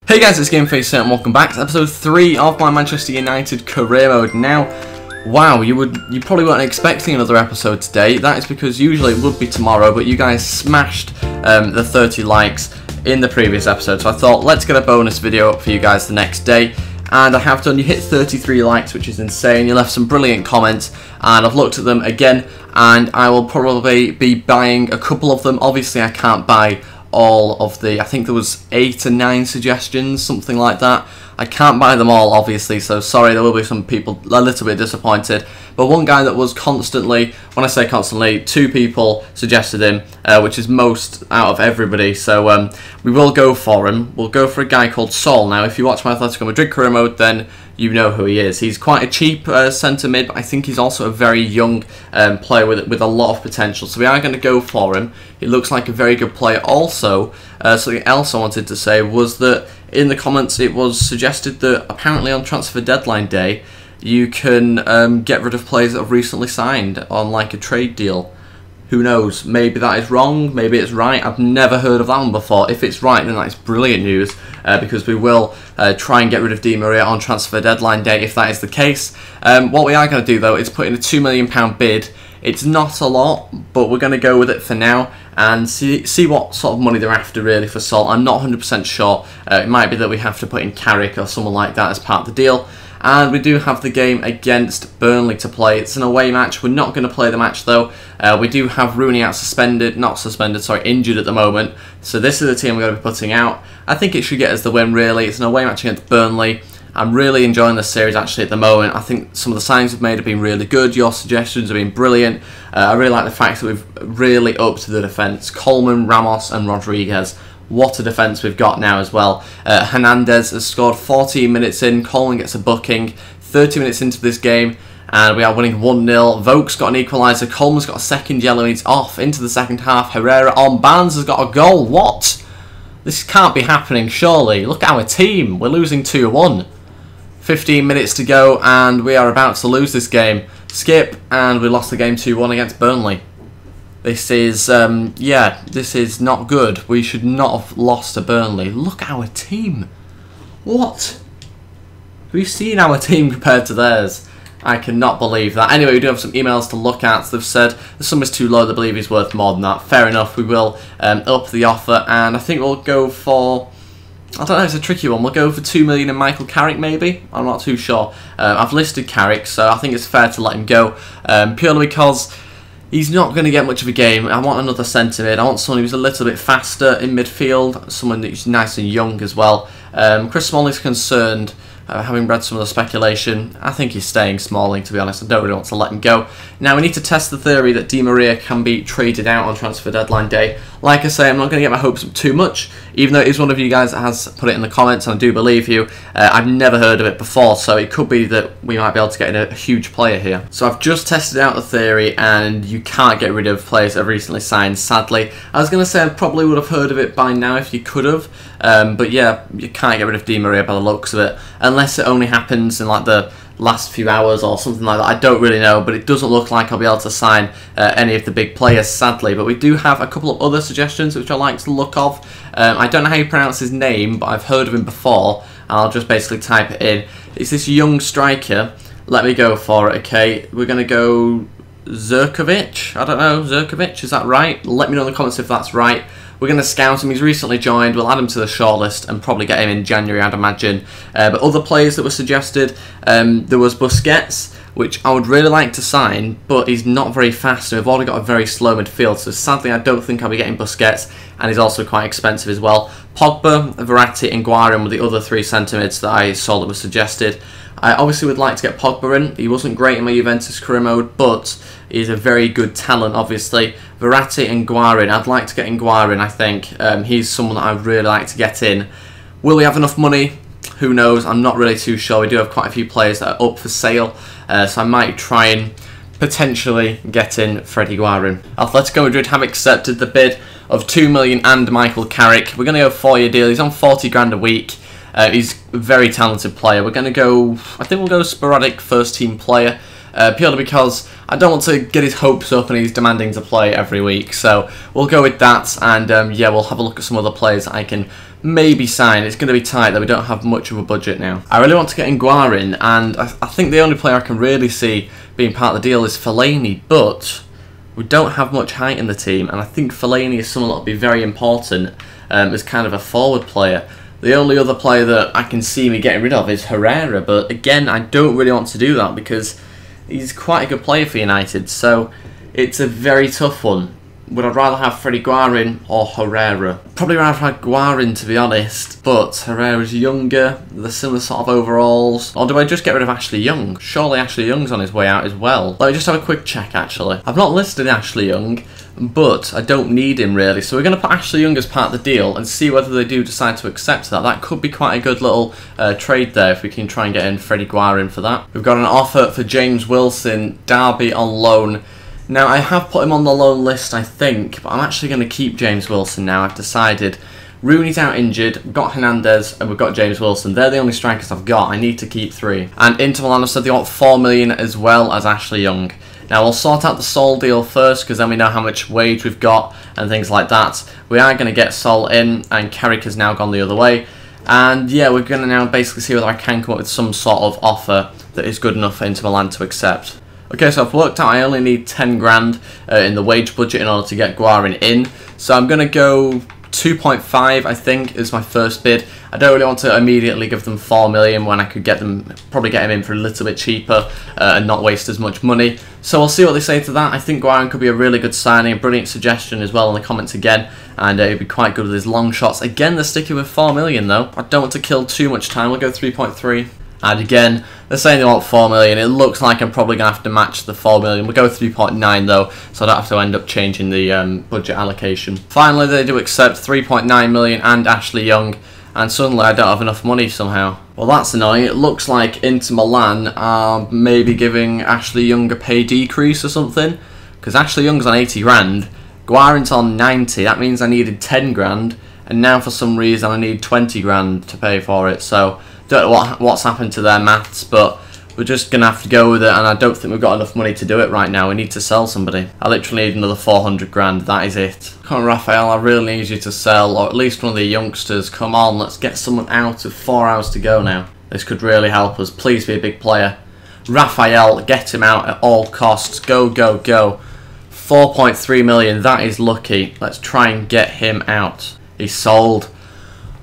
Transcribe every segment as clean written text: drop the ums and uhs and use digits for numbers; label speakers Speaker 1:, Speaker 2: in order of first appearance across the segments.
Speaker 1: Hey guys, it's GameFace here and welcome back to episode 3 of my Manchester United career mode. Now, wow, you probably weren't expecting another episode today. That is because usually it would be tomorrow, but you guys smashed the 30 likes in the previous episode, so I thought let's get a bonus video up for you guys the next day. And I have done. You hit 33 likes, which is insane. You left some brilliant comments, and I've looked at them again, and I will probably be buying a couple of them. Obviously, I can't buy all of the, I think there was 8 or 9 suggestions, something like that. I can't buy them all, obviously, so sorry, there will be some people a little bit disappointed. But one guy that was constantly, when I say constantly, 2 people suggested him, which is most out of everybody, so we will go for him. We'll go for a guy called Sol. Now, if you watch my Atletico Madrid career mode, then you know who he is. He's quite a cheap centre mid, but I think he's also a very young player with a lot of potential. So we are going to go for him. He looks like a very good player. Also, something else I wanted to say was that in the comments it was suggested that apparently on transfer deadline day you can get rid of players that have recently signed on like a trade deal. Who knows? Maybe that is wrong, maybe it's right. I've never heard of that one before. If it's right, then that's brilliant news, because we will try and get rid of Di Maria on transfer deadline day if that is the case. What we are going to do though is put in a £2 million bid. It's not a lot, but we're going to go with it for now and see what sort of money they're after really for Salt. I'm not 100% sure. It might be that we have to put in Carrick or someone like that as part of the deal. And we do have the game against Burnley to play. It's an away match. We're not going to play the match though. We do have Rooney out injured at the moment. So this is the team we're going to be putting out. I think it should get us the win really. It's an away match against Burnley. I'm really enjoying this series actually at the moment. I think some of the signs we've made have been really good. Your suggestions have been brilliant. I really like the fact that we've really upped the defence. Coleman, Ramos and Rodriguez. What a defence we've got now as well. Hernandez has scored 14 minutes in. Coleman gets a booking. 30 minutes into this game and we are winning 1-0. Vok's got an equaliser. Coleman's got a second yellow and he's off into the second half. Herrera on. Barnes has got a goal. What? This can't be happening surely. Look at our team. We're losing 2-1. 15 minutes to go and we are about to lose this game. Skip, and we lost the game 2-1 against Burnley. This is, yeah, this is not good. We should not have lost to Burnley. Look at our team. What? Have you seen our team compared to theirs? I cannot believe that. Anyway, we do have some emails to look at. They've said the sum is too low. They believe he's worth more than that. Fair enough. We will up the offer, and I think we'll go for, I don't know, it's a tricky one. We'll go for 2 million and Michael Carrick maybe? I'm not too sure. I've listed Carrick, so I think it's fair to let him go. Purely because he's not going to get much of a game. I want another centre mid. I want someone who's a little bit faster in midfield. Someone who's nice and young as well. Chris Smalling's concerned. Having read some of the speculation, I think he's staying Smalling, to be honest. I don't really want to let him go. Now, we need to test the theory that Di Maria can be traded out on transfer deadline day. Like I say, I'm not going to get my hopes up too much, even though it is one of you guys that has put it in the comments, and I do believe you. I've never heard of it before, so it could be that we might be able to get in a huge player here. So I've just tested out the theory, and you can't get rid of players that have recently signed, sadly. I was going to say I probably would have heard of it by now if you could have, but yeah, you can't get rid of Di Maria by the looks of it, unless it only happens in like the last few hours or something like that. I don't really know, but it doesn't look like I'll be able to sign any of the big players, sadly. But we do have a couple of other suggestions which I like the look of. I don't know how you pronounce his name, but I've heard of him before, and I'll just basically type it in. It's this young striker. Let me go for it, okay? We're going to go Zurkovic. I don't know, Zurkovic, is that right? Let me know in the comments if that's right. We're going to scout him. He's recently joined. We'll add him to the shortlist and probably get him in January, I'd imagine. But other players that were suggested, there was Busquets, which I would really like to sign, but he's not very fast, and we've already got a very slow midfield, so sadly I don't think I'll be getting Busquets, and he's also quite expensive as well. Pogba, Verratti and Guarin were the other 3 centre mids that I saw that were suggested. I obviously would like to get Pogba in. He wasn't great in my Juventus career mode, but he's a very good talent, obviously. Verratti and Guarin, I'd like to get in Guarin, I think. He's someone that I'd really like to get in. Will we have enough money? Who knows? I'm not really too sure. We do have quite a few players that are up for sale, so I might try and potentially get in Freddie Guarin. Atletico Madrid have accepted the bid of 2 million and Michael Carrick. We're going to go 4-year deal. He's on 40 grand a week. He's a very talented player. We're going to go, I think we'll go sporadic first team player. Purely because I don't want to get his hopes up and he's demanding to play every week. So we'll go with that, and yeah, we'll have a look at some other players that I can maybe sign. It's going to be tight though, we don't have much of a budget now. I really want to get Nguyen, and I think the only player I can really see being part of the deal is Fellaini, but we don't have much height in the team, and I think Fellaini is someone that will be very important as kind of a forward player. The only other player that I can see me getting rid of is Herrera, but again, I don't really want to do that because he's quite a good player for United, so it's a very tough one. Would I rather have Freddie Guarin or Herrera? Probably rather have Guarin, to be honest, but Herrera's younger, the similar sort of overalls. Or do I just get rid of Ashley Young? Surely Ashley Young's on his way out as well. Let me just have a quick check actually. I've not listed Ashley Young, but I don't need him really, so we're going to put Ashley Young as part of the deal and see whether they do decide to accept that. That could be quite a good little trade there if we can try and get in Freddie Guarin for that. We've got an offer for James Wilson, Derby on loan. Now, I have put him on the loan list, I think, but I'm actually going to keep James Wilson now. I've decided. Rooney's out injured, we've got Hernandez, and we've got James Wilson. They're the only strikers I've got. I need to keep 3. And Inter Milan have said they want 4 million as well as Ashley Young. Now, we'll sort out the Sol deal first, because then we know how much wage we've got and things like that. We are going to get Sol in, and Carrick has now gone the other way. And yeah, we're going to now basically see whether I can come up with some sort of offer that is good enough for Inter Milan to accept. Okay, so I've worked out I only need 10 grand in the wage budget in order to get Guarin in. So I'm going to go 2.5, I think, is my first bid. I don't really want to immediately give them 4 million when I could probably get him in for a little bit cheaper and not waste as much money. So we'll see what they say to that. I think Guarin could be a really good signing, a brilliant suggestion as well in the comments again. And it'd be quite good with his long shots. Again, they're sticking with 4 million though. I don't want to kill too much time. We'll go 3.3. And again, they're saying they want 4 million. It looks like I'm probably going to have to match the 4 million. We'll go 3.9 though, so I don't have to end up changing the budget allocation. Finally, they do accept 3.9 million and Ashley Young, and suddenly I don't have enough money somehow. Well, that's annoying. It looks like Inter Milan are maybe giving Ashley Young a pay decrease or something, because Ashley Young's on 80 grand, Guarin's on 90. That means I needed 10 grand, and now for some reason I need 20 grand to pay for it. So don't know what's happened to their maths, but we're just going to have to go with it, and I don't think we've got enough money to do it right now. We need to sell somebody. I literally need another 400 grand, that is it. Come on, Raphael, I really need you to sell, or at least one of the youngsters. Come on, let's get someone out with 4 hours to go now. This could really help us. Please be a big player. Raphael, get him out at all costs. Go, go, go. 4.3 million, that is lucky. Let's try and get him out. He's sold.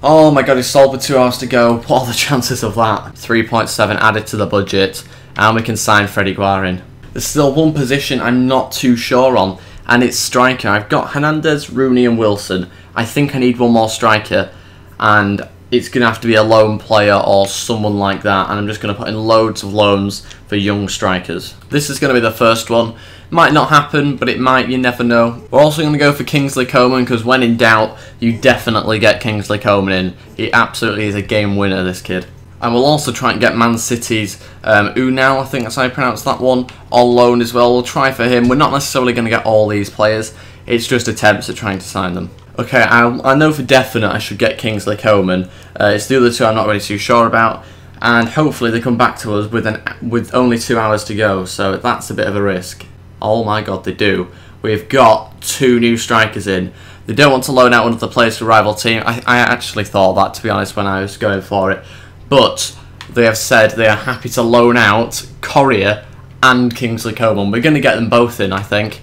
Speaker 1: Oh my god, he's sold with 2 hours to go. What are the chances of that? 3.7 added to the budget, and we can sign Freddie Guarin. There's still one position I'm not too sure on, and it's striker. I've got Hernandez, Rooney and Wilson. I think I need one more striker, and it's going to have to be a loan player or someone like that, and I'm just going to put in loads of loans for young strikers. This is going to be the first one. Might not happen, but it might, you never know. We're also going to go for Kingsley Coman, because when in doubt, you definitely get Kingsley Coman in. He absolutely is a game winner, this kid. And we'll also try and get Man City's Unal, I think that's how you pronounce that one, on loan as well. We'll try for him. We're not necessarily going to get all these players. It's just attempts at trying to sign them. Okay, I know for definite I should get Kingsley Coman. It's the other two I'm not really too sure about. And hopefully they come back to us with only 2 hours to go, so that's a bit of a risk. Oh my god, they do. We've got 2 new strikers in. They don't want to loan out one of the players to a rival team. I actually thought that, to be honest, when I was going for it. But they have said they are happy to loan out Correa and Kingsley Coman. We're going to get them both in, I think.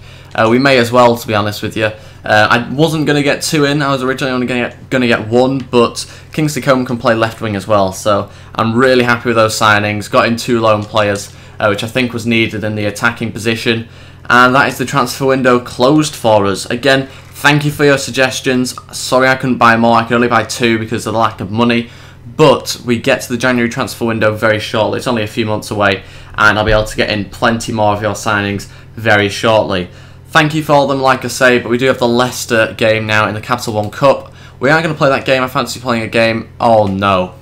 Speaker 1: We may as well, to be honest with you. I wasn't going to get 2 in. I was originally only going to get 1, but Kingsley Coman can play left wing as well. So I'm really happy with those signings. Got in 2 loan players, which I think was needed in the attacking position. And that is the transfer window closed for us. Again, thank you for your suggestions. Sorry I couldn't buy more. I could only buy 2 because of the lack of money. But we get to the January transfer window very shortly. It's only a few months away, and I'll be able to get in plenty more of your signings very shortly. Thank you for them, like I say, but we do have the Leicester game now in the Capital One Cup. We are going to play that game. I fancy playing a game. Oh, no.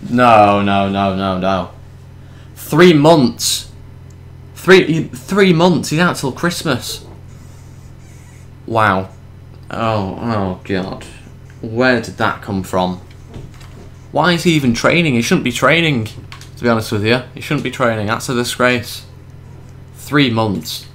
Speaker 1: No, no, no, no, no. 3 months. Three months. He's out till Christmas. Wow. Oh, God. Where did that come from? Why is he even training? He shouldn't be training, to be honest with you. He shouldn't be training. That's a disgrace. 3 months.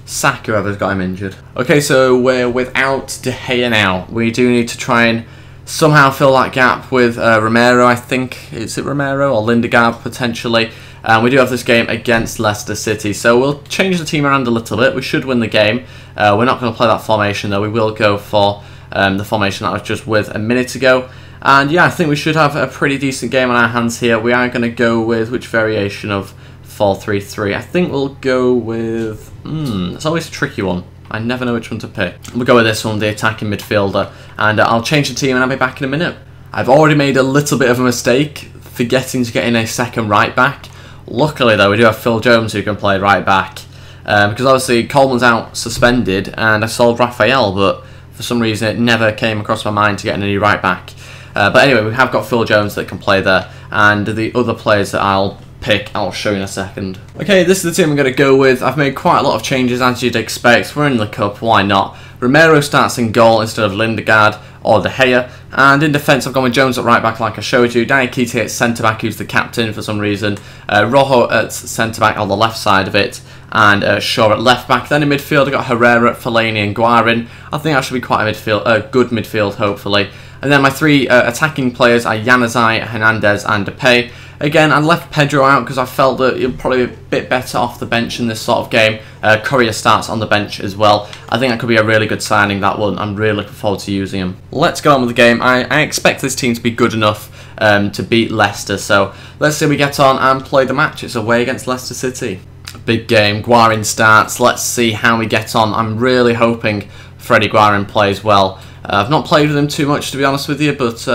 Speaker 1: Sack whoever's got him injured. Okay, so we're without De Gea now. We do need to try and somehow fill that gap with Romero, I think. Is it Romero or Lindegaard potentially? And we do have this game against Leicester City, so we'll change the team around a little bit. We should win the game. We're not going to play that formation though. We will go for the formation that I was just with a minute ago. And yeah, I think we should have a pretty decent game on our hands here. We are going to go with which variation of 4-3-3? I think we'll go with... it's always a tricky one. I never know which one to pick. We'll go with this one, the attacking midfielder. And I'll change the team and I'll be back in a minute. I've already made a little bit of a mistake, forgetting to get in a second right back. Luckily though, we do have Phil Jones who can play right back. Because obviously Coleman's out suspended and I sold Raphael, but for some reason it never came across my mind to get in a new right back. But anyway, we have got Phil Jones that can play there, and the other players that I'll pick, I'll show you in a second. Okay, this is the team I'm going to go with. I've made quite a lot of changes as you'd expect. We're in the cup, why not? Romero starts in goal instead of Lindegaard or De Gea, and in defence I've gone with Jones at right back like I showed you, Man.Utd at centre back who's the captain for some reason, Rojo at centre back on the left side of it, and Shaw at left back. Then in midfield I've got Herrera, Fellaini and Guarin. I think that should be quite a good midfield hopefully. And then my three attacking players are Januzaj, Hernandez and Depay. Again, I left Pedro out because I felt that he'll probably be a bit better off the bench in this sort of game. Courier starts on the bench as well. I think that could be a really good signing, that one. I'm really looking forward to using him. Let's go on with the game. I expect this team to be good enough to beat Leicester. So let's see how we get on and play the match. It's away against Leicester City. Big game. Guarin starts. Let's see how we get on. I'm really hoping Freddie Guarin plays well. I've not played with him too much, to be honest with you, but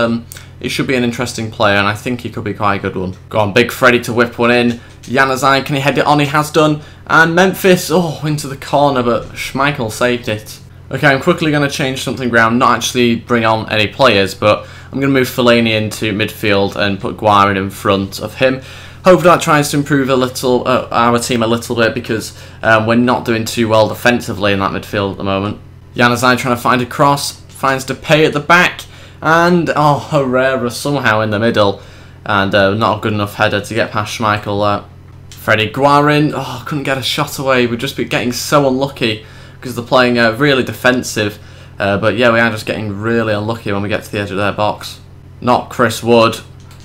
Speaker 1: he should be an interesting player, and I think he could be quite a good one. Go on, big Freddie to whip one in. Januzaj, can he head it on? He has done. And Memphis, into the corner, but Schmeichel saved it. Okay, I'm quickly going to change something around, not actually bring on any players, but I'm going to move Fellaini into midfield and put Guarin in front of him. Hopefully that tries to improve a little our team a little bit, because we're not doing too well defensively in that midfield at the moment. Januzaj trying to find a cross. Finds Depay at the back, and Herrera somehow in the middle, and not a good enough header to get past Schmeichel. Freddie Guarin, couldn't get a shot away. We'd just be getting so unlucky because they're playing really defensive. But yeah, we are just getting really unlucky when we get to the edge of their box. Not Chris Wood.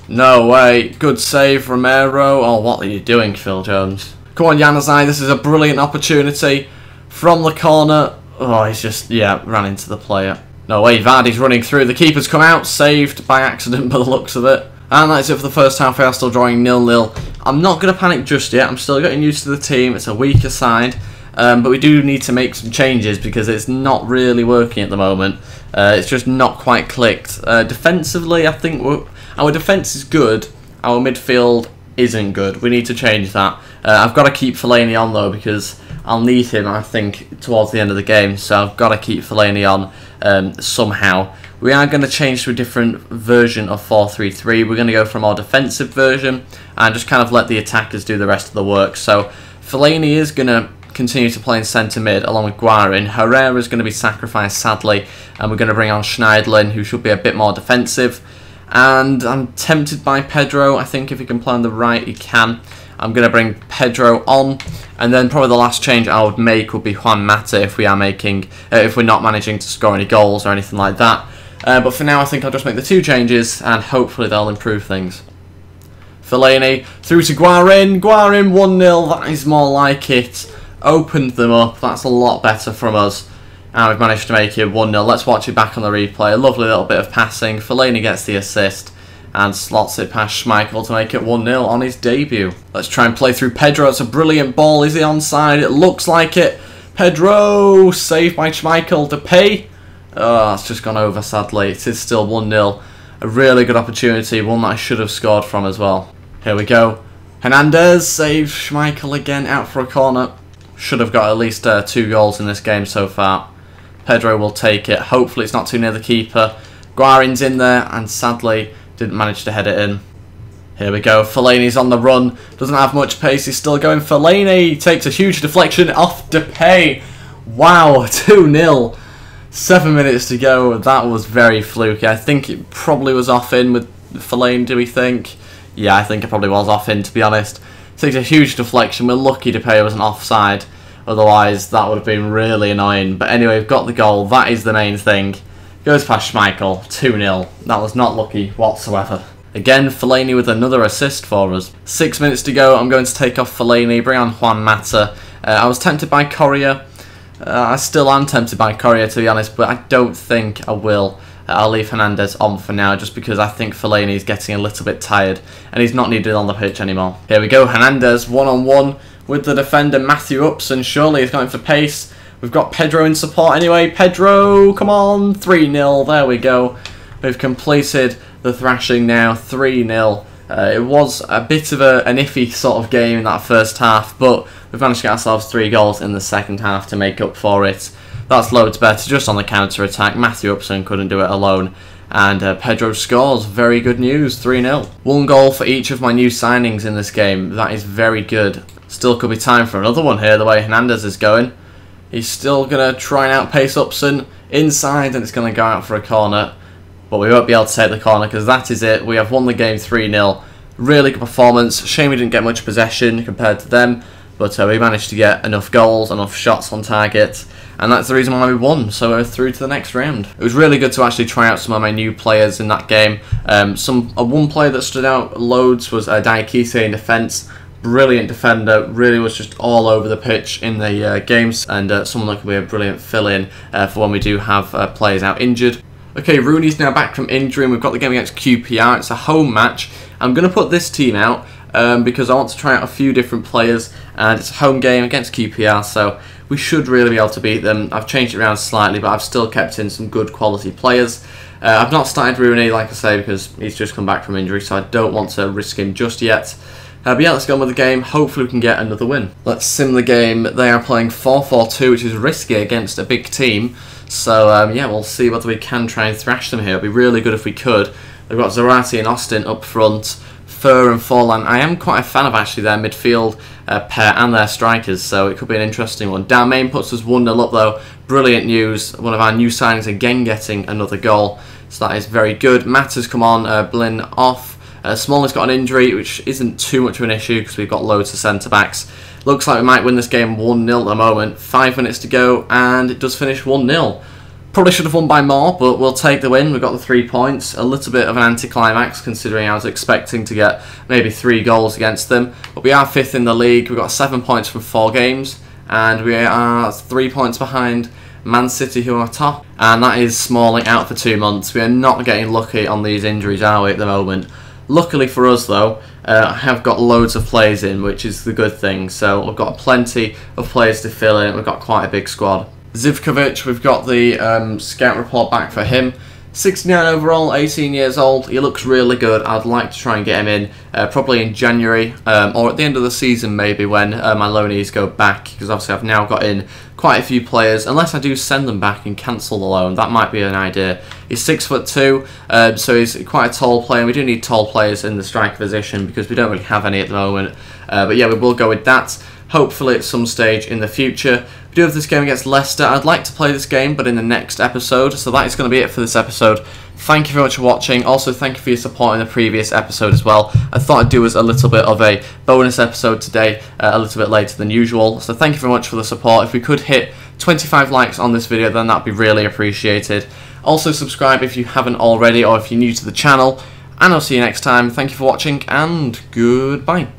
Speaker 1: No way. Good save, Romero. Oh, what are you doing, Phil Jones? Come on, Januzaj. This is a brilliant opportunity from the corner. Oh, he's just, ran into the player. No way, Vardy's running through. The keeper's come out, saved by accident by the looks of it. And that's it for the first half. We are still drawing 0-0. I'm not going to panic just yet. I'm still getting used to the team. It's a weaker side. But we do need to make some changes because it's not really working at the moment. It's just not quite clicked. Defensively, I think our defence is good. Our midfield isn't good. We need to change that. I've got to keep Fellaini on though, because I'll need him, I think, towards the end of the game. So I've got to keep Fellaini on somehow. We are going to change to a different version of 4-3-3. We're going to go for a more defensive version and just kind of let the attackers do the rest of the work. So Fellaini is going to continue to play in centre mid along with Guarin. Herrera is going to be sacrificed sadly, and we're going to bring on Schneiderlin, who should be a bit more defensive. And I'm tempted by Pedro. I think if he can play on the right, he can. I'm going to bring Pedro on, and then probably the last change I would make would be Juan Mata if we are if we're not managing to score any goals or anything like that. But for now, I think I'll just make the two changes, and hopefully they'll improve things. Fellaini through to Guarin. Guarin 1-0. That is more like it. Opened them up. That's a lot better from us. And we've managed to make it 1-0. Let's watch it back on the replay. A lovely little bit of passing. Fellaini gets the assist and slots it past Schmeichel to make it 1-0 on his debut. Let's try and play through Pedro. It's a brilliant ball. Is he onside? It looks like it. Pedro, saved by Schmeichel. Depay. Oh, it's just gone over sadly. It is still 1-0. A really good opportunity. One that I should have scored from as well. Here we go. Hernandez saves Schmeichel again out for a corner. Should have got at least 2 goals in this game so far. Pedro will take it. Hopefully it's not too near the keeper. Guarin's in there and sadly didn't manage to head it in. Here we go. Fellaini's on the run. Doesn't have much pace. He's still going. Fellaini takes a huge deflection off Depay. Wow, 2-0. 7 minutes to go. That was very fluky. I think it probably was off in with Fellaini, do we think? Yeah, I think it probably was off in, to be honest. Takes a huge deflection. We're lucky Depay wasn't offside. Otherwise, that would have been really annoying. But anyway, we've got the goal. That is the main thing. Goes past Schmeichel, 2-0. That was not lucky whatsoever. Again, Fellaini with another assist for us. 6 minutes to go. I'm going to take off Fellaini, bring on Juan Mata. I was tempted by Correa. I still am tempted by Correa, to be honest, but I don't think I will. I'll leave Hernandez on for now, just because I think Fellaini is getting a little bit tired and he's not needed on the pitch anymore. Here we go, Hernandez one-on-one with the defender Matthew-Upson. Surely he's going for pace. We've got Pedro in support anyway. Pedro, come on, 3-0. There we go. We've completed the thrashing now, 3-0. It was a bit of an iffy sort of game in that first half, but we've managed to get ourselves 3 goals in the second half to make up for it. That's loads better, just on the counter-attack. Matthew-Upson couldn't do it alone. And Pedro scores. Very good news, 3-0. 1 goal for each of my new signings in this game. That is very good. Still could be time for another one here, the way Hernandez is going. He's still going to try and outpace Upson inside, and it's going to go out for a corner. But we won't be able to take the corner because that is it. We have won the game 3-0. Really good performance. Shame we didn't get much possession compared to them. But we managed to get enough goals, enough shots on target. And that's the reason why we won. So we're through to the next round. It was really good to actually try out some of my new players in that game. One player that stood out loads was Diakite in defence. Brilliant defender, really was just all over the pitch in the games, and someone that can be a brilliant fill-in for when we do have players out injured. Okay, Rooney's now back from injury, and we've got the game against QPR. It's a home match. I'm going to put this team out because I want to try out a few different players, and it's a home game against QPR, so we should really be able to beat them. I've changed it around slightly, but I've still kept in some good quality players. I've not started Rooney, like I say, because he's just come back from injury, so I don't want to risk him just yet. But yeah, let's go on with the game. Hopefully we can get another win. Let's sim the game. They are playing 4-4-2, which is risky against a big team. So yeah, we'll see whether we can try and thrash them here. It'd be really good if we could. They've got Zarate and Austin up front. Fur and Forlan. I am quite a fan of actually their midfield pair and their strikers, so it could be an interesting one. Darmain puts us 1-0 up though. Brilliant news. One of our new signings again getting another goal. So that is very good. Matters come on, Blin off. Smalley's got an injury, which isn't too much of an issue because we've got loads of centre-backs. Looks like we might win this game 1-0 at the moment. 5 minutes to go, and it does finish 1-0. Probably should have won by more, but we'll take the win. We've got the 3 points. A little bit of an anticlimax, considering I was expecting to get maybe 3 goals against them. But we are 5th in the league. We've got 7 points from 4 games, and we are 3 points behind Man City, who are top. And that is Smalling out for 2 months. We are not getting lucky on these injuries, are we, at the moment? Luckily for us though, I have got loads of players in, which is the good thing. So we've got plenty of players to fill in. We've got quite a big squad. Zivkovic, we've got the scout report back for him. 69 overall, 18 years old. He looks really good. I'd like to try and get him in probably in January or at the end of the season maybe when my loanees go back, because obviously I've now got in quite a few players. Unless I do send them back and cancel the loan, that might be an idea. He's 6'2", so he's quite a tall player. We do need tall players in the striker position because we don't really have any at the moment. But yeah, we will go with that. Hopefully at some stage in the future. We do have this game against Leicester. I'd like to play this game, but in the next episode. So that is going to be it for this episode. Thank you very much for watching. Also, thank you for your support in the previous episode as well. I thought I'd do us a little bit of a bonus episode today, a little bit later than usual. So thank you very much for the support. If we could hit 25 likes on this video, then that'd be really appreciated. Also, subscribe if you haven't already, or if you're new to the channel. And I'll see you next time. Thank you for watching, and goodbye.